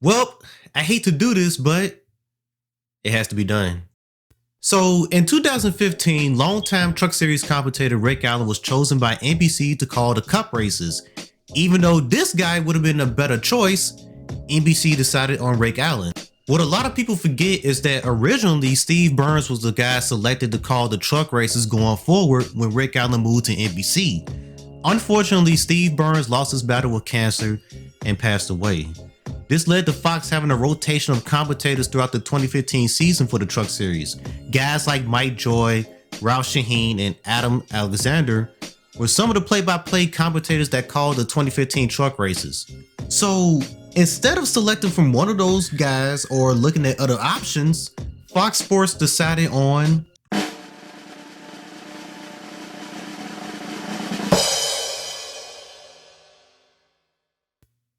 Well, I hate to do this, but it has to be done. So in 2015, longtime Truck Series commentator Rick Allen was chosen by NBC to call the Cup races. Even though this guy would have been a better choice, NBC decided on Rick Allen. What a lot of people forget is that originally Steve Burns was the guy selected to call the truck races going forward when Rick Allen moved to NBC. Unfortunately, Steve Burns lost his battle with cancer and passed away. This led to Fox having a rotation of commentators throughout the 2015 season for the Truck Series. Guys like Mike Joy, Ralph Shaheen, and Adam Alexander were some of the play-by-play commentators that called the 2015 truck races. So instead of selecting from one of those guys or looking at other options, Fox Sports decided on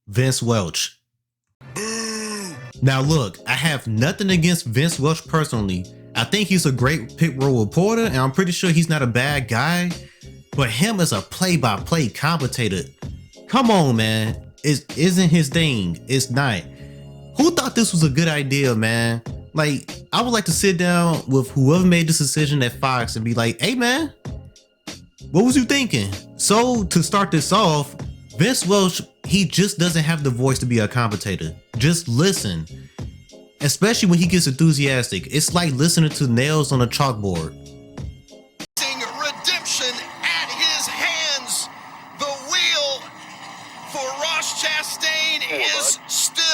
Vince Welch. Now look, I have nothing against Vince Welch personally. I think he's a great pit road reporter and I'm pretty sure he's not a bad guy, but him as a play-by-play commentator, come on man, it isn't his thing. It's not. Who thought this was a good idea, man? Like, I would like to sit down with whoever made this decision at Fox and be like, hey man, what was you thinking? So to start this off, Vince Welch, he just doesn't have the voice to be a commentator. Just listen. Especially when he gets enthusiastic. It's like listening to nails on a chalkboard. Redemption at his hands. The wheel for Ross Chastain is still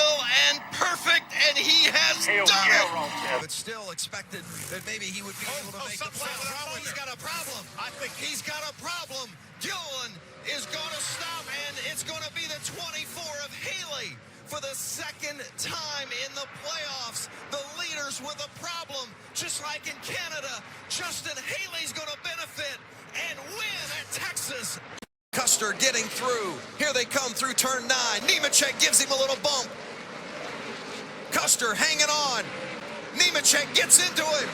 and perfect, and he has done it. But still expected that maybe he would be able to make the play. He's got a problem. I think he's got a problem. Gilliland is going to stop, and it's going to be the 24 of Haley for the second time in the playoffs. The leaders with a problem, just like in Canada. Justin Haley's going to benefit and win at Texas. Custer getting through. Here they come through turn 9. Nemechek gives him a little bump. Custer hanging on. Nemechek gets into it.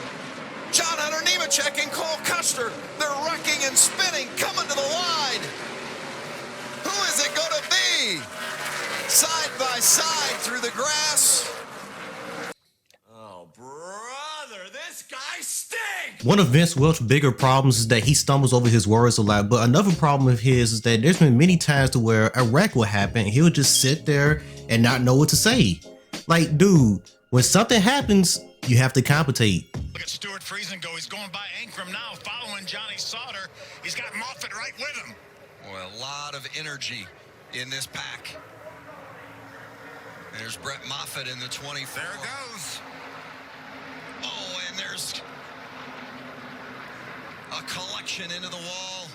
John Hunter Nemechek and Cole Custer. They're wrecking and spinning, coming to the line. Who is it going to be? Side by side through the grass. Oh, brother, this guy stinks. One of Vince Welch's bigger problems is that he stumbles over his words a lot, but another problem of his is that there's been many times to where a wreck will happen and he'll just sit there and not know what to say. Like, dude, when something happens, you have to compensate. Look at Stuart Friesen go. He's going by Ankrum now, following Johnny Sauter. He's got Moffitt right with him. Boy, a lot of energy in this pack. There's Brett Moffitt in the 24. There it goes. Oh, and there's a collection into the wall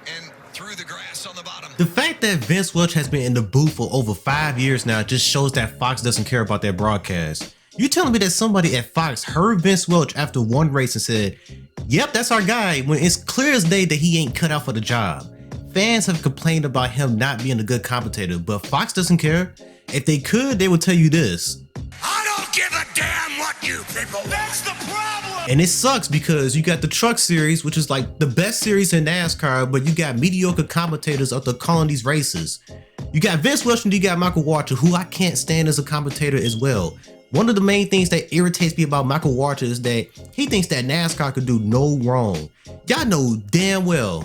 and through the grass on the bottom. The fact that Vince Welch has been in the booth for over 5 years now just shows that Fox doesn't care about their broadcast. You telling me that somebody at Fox heard Vince Welch after one race and said, yep, that's our guy, when it's clear as day that he ain't cut out for the job. Fans have complained about him not being a good commentator, but Fox doesn't care. If they could, they would tell you this. I don't give a damn what you people want. That's the problem. And it sucks because you got the Truck Series, which is like the best series in NASCAR, but you got mediocre commentators out there calling these races. You got Vince Welch and you got Michael Waltrip, who I can't stand as a commentator as well. One of the main things that irritates me about Michael Waltrip is that he thinks that NASCAR could do no wrong. Y'all know damn well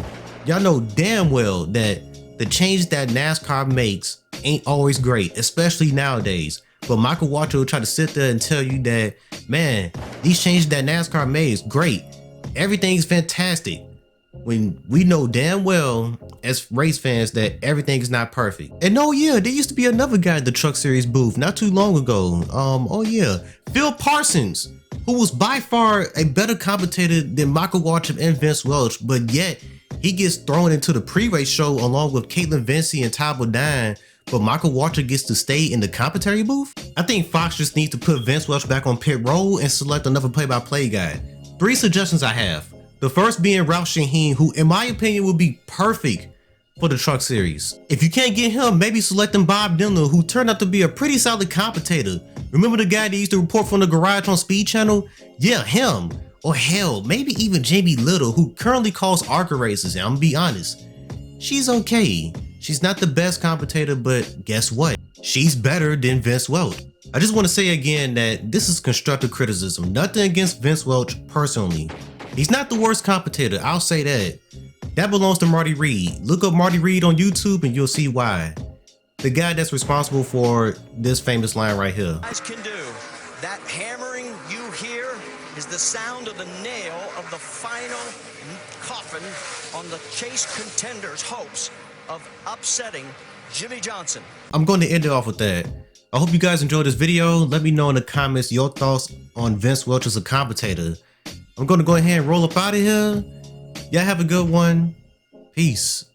that the changes that NASCAR makes ain't always great, especially nowadays. But Michael Waltrip will try to sit there and tell you that, man, these changes that NASCAR made is great. Everything's fantastic. When we know damn well as race fans that everything is not perfect. And oh yeah, there used to be another guy in the Truck Series booth not too long ago. Oh yeah, Phil Parsons, who was by far a better commentator than Michael Waltrip and Vince Welch, but yet he gets thrown into the pre-race show along with Caitlin Vincey and Ty Bodine, but Michael Waltrip gets to stay in the commentary booth? I think Fox just needs to put Vince Welch back on pit road and select another play-by-play guy. 3 suggestions I have. The first being Ralph Shaheen, who in my opinion would be perfect for the Truck Series. If you can't get him, maybe selecting Bob Dylan, who turned out to be a pretty solid commentator. Remember the guy that used to report from the garage on Speed Channel? Yeah, him. Or hell, maybe even Jamie Little, who currently calls ARCA races, and I'm gonna be honest, she's okay. She's not the best commentator, but guess what? she's better than Vince Welch. I just want to say again that this is constructive criticism. Nothing against Vince Welch personally. He's not the worst commentator, I'll say that. That belongs to Marty Reed. Look up Marty Reed on YouTube and you'll see why. The guy that's responsible for this famous line right here. Guys can do. That hammering you hear is the sound of the nail of the final coffin on the Chase contenders' hopes of upsetting Jimmy Johnson. I'm going to end it off with that. I hope you guys enjoyed this video. Let me know in the comments your thoughts on Vince Welch as a commentator. I'm going to go ahead and roll up out of here. Y'all have a good one. Peace.